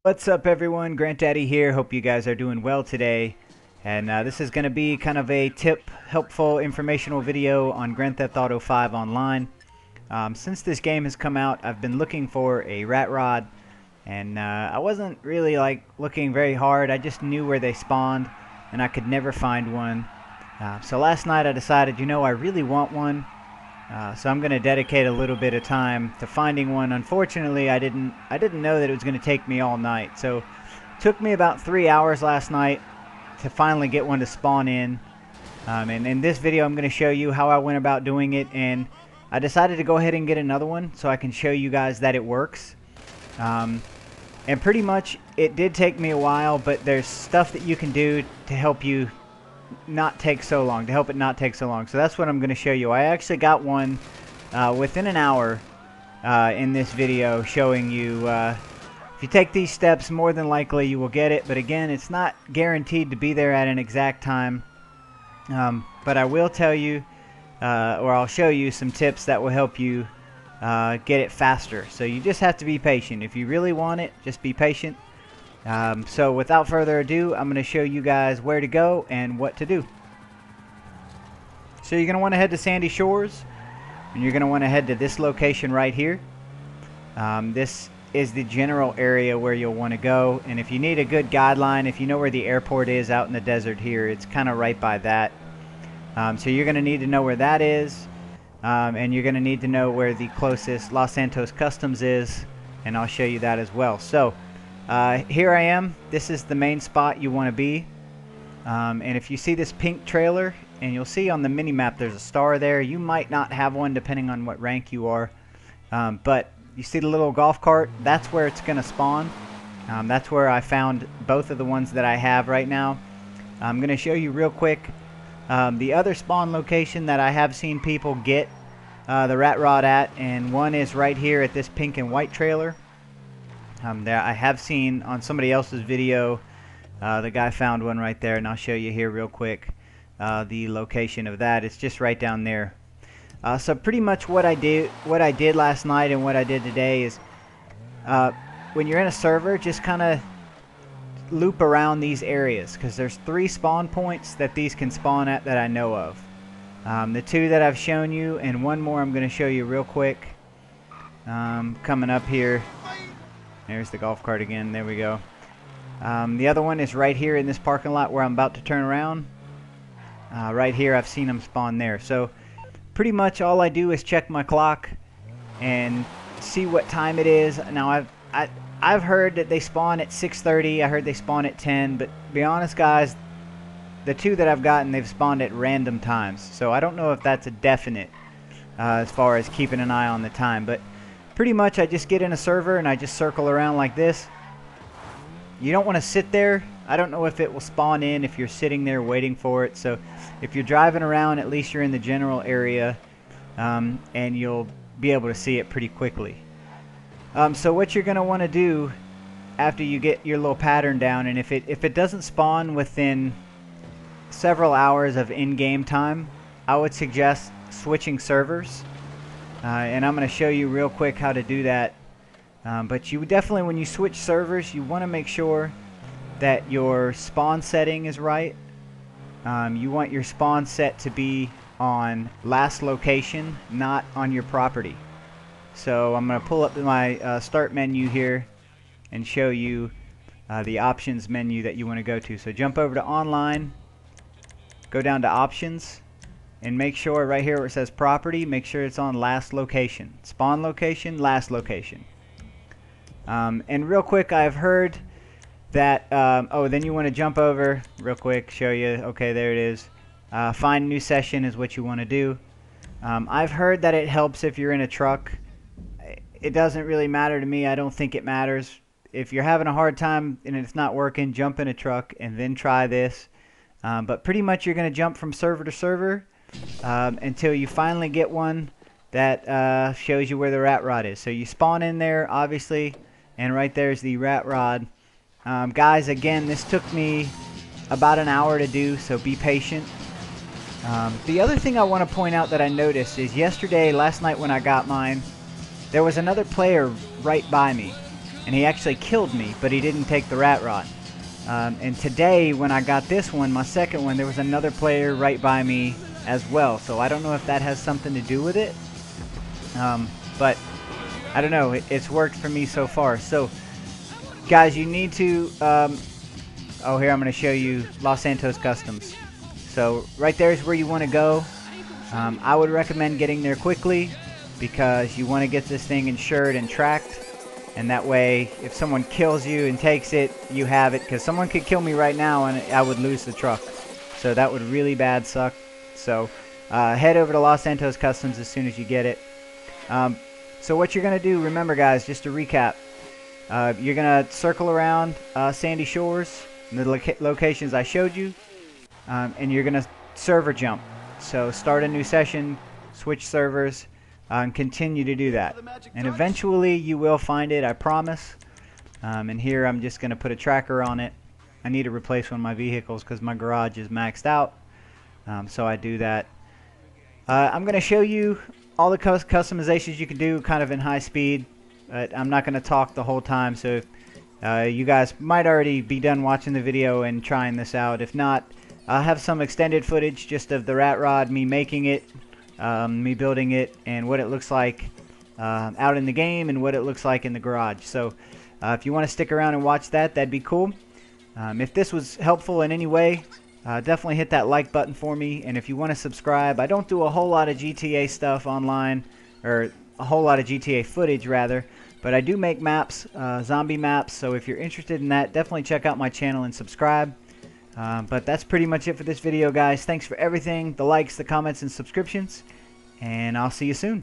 What's up everyone, Grant Daddy here. Hope you guys are doing well today. And this is going to be kind of a helpful, informational video on Grand Theft Auto 5 Online. Since this game has come out, I've been looking for a rat rod. And I wasn't really looking very hard. I just knew where they spawned and I could never find one. So last night I decided, I really want one. So I'm going to dedicate a little bit of time to finding one. Unfortunately, I didn't know that it was going to take me all night. So it took me about 3 hours last night to finally get one to spawn in. And in this video, I'm going to show you how I went about doing it. And I decided to go ahead and get another one so I can show you guys that it works. And pretty much, it did take me a while, but there's stuff that you can do to help you not take so long, to help it not take so long. So that's what I'm going to show you. I actually got one within an hour in this video, showing you if you take these steps, more than likely you will get it. But again, it's not guaranteed to be there at an exact time. But I will tell you, or I'll show you some tips that will help you get it faster. So you just have to be patient. If you really want it, just be patient. So without further ado, I'm going to show you guys where to go and what to do. So you're going to want to head to Sandy Shores, and you're going to want to head to this location right here. This is the general area where you'll want to go, and if you need a good guideline, if you know where the airport is out in the desert here, it's kind of right by that. So you're going to need to know where that is, and you're going to need to know where the closest Los Santos Customs is, and I'll show you that as well. So here I am. This is the main spot you want to be. And if you see this pink trailer, and you'll see on the mini-map there's a star there. You might not have one depending on what rank you are. But you see the little golf cart? That's where it's going to spawn. That's where I found both of the ones that I have right now. I'm going to show you real quick the other spawn location that I have seen people get the rat rod at. And one is right here at this pink and white trailer. There I have seen on somebody else's video, the guy found one right there, and I'll show you here real quick the location of that. It's just right down there. So pretty much what I did last night and what I did today is when you're in a server, just kind of loop around these areas, because there's 3 spawn points that these can spawn at that I know of. The 2 that I've shown you, and one more I'm going to show you real quick. Coming up here. There's the golf cart again. There we go. The other one is right here in this parking lot where I'm about to turn around. Right here, I've seen them spawn there. So pretty much all I do is check my clock and see what time it is. Now I've heard that they spawn at 6:30. I heard they spawn at 10. But to be honest, guys, the 2 that I've gotten, they've spawned at random times. So I don't know if that's a definite as far as keeping an eye on the time. But pretty much I just get in a server and I just circle around like this. You don't want to sit there. I don't know if it will spawn in if you're sitting there waiting for it. So if you're driving around, at least you're in the general area, and you'll be able to see it pretty quickly. So what you're going to want to do after you get your little pattern down, and if it doesn't spawn within several hours of in-game time, I would suggest switching servers. And I'm going to show you real quick how to do that. But you definitely, when you switch servers, you want to make sure that your spawn setting is right. You want your spawn set to be on last location, not on your property. So I'm going to pull up my start menu here and show you the options menu that you want to go to. So jump over to online, go down to options, and make sure right here where it says property, make sure it's on last location. Spawn location, last location. And real quick, I've heard that, oh, then you want to jump over real quick, show you, okay, there it is. Find new session is what you want to do. I've heard that it helps if you're in a truck. It doesn't really matter to me. I don't think it matters. If you're having a hard time and it's not working, jump in a truck and then try this. But pretty much you're going to jump from server to server until you finally get one that shows you where the rat rod is. So you spawn in there, obviously, and right there's the rat rod. Guys, again, this took me about an hour to do, so be patient. The other thing I want to point out that I noticed is last night when I got mine, there was another player right by me. and he actually killed me, but he didn't take the rat rod. And today, when I got this one, my second one, there was another player right by me as well. So I don't know if that has something to do with it. But I don't know. It's worked for me so far. So, guys, you need to... oh, here I'm going to show you Los Santos Customs. So right there is where you want to go. I would recommend getting there quickly because you want to get this thing insured and tracked. And that way, if someone kills you and takes it, you have it. Because someone could kill me right now and I would lose the truck. So that would really bad suck. So head over to Los Santos Customs as soon as you get it. So what you're going to do, remember guys, just to recap. You're going to circle around Sandy Shores, the locations I showed you. And you're going to server jump. So start a new session, switch servers. And continue to do that, and eventually you will find it, I promise. And here I'm just going to put a tracker on it. I need to replace one of my vehicles because my garage is maxed out, so I do that. I'm going to show you all the customizations you can do kind of in high speed, but I'm not going to talk the whole time, so you guys might already be done watching the video and trying this out. If not, I'll have some extended footage just of the rat rod, me making it, me building it, and what it looks like out in the game and what it looks like in the garage. So if you want to stick around and watch that, that'd be cool. If this was helpful in any way, definitely hit that like button for me. And if you want to subscribe, I don't do a whole lot of GTA stuff online, or a whole lot of GTA footage rather, but I do make maps, zombie maps. So if you're interested in that, definitely check out my channel and subscribe. But that's pretty much it for this video, guys. Thanks for everything, the likes, the comments, and subscriptions, and I'll see you soon.